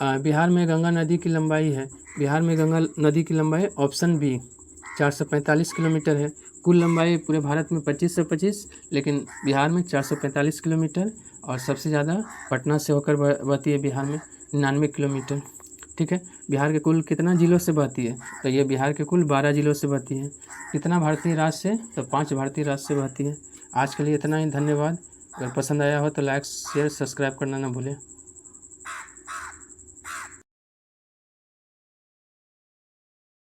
बिहार में गंगा नदी की लंबाई है। बिहार में गंगा नदी की लंबाई ऑप्शन बी 445 किलोमीटर है। कुल लंबाई पूरे भारत में 2525, लेकिन बिहार में 445 किलोमीटर, और सबसे ज़्यादा पटना से होकर बहती है बिहार में 99 किलोमीटर। ठीक है। बिहार के कुल कितना जिलों से बहती है? तो ये बिहार के कुल 12 जिलों से बहती है। कितना भारतीय राज्य से? तो 5 भारतीय राज्य से बहती है। आज के लिए इतना ही, धन्यवाद। अगर पसंद आया हो तो लाइक शेयर सब्सक्राइब करना ना भूलें।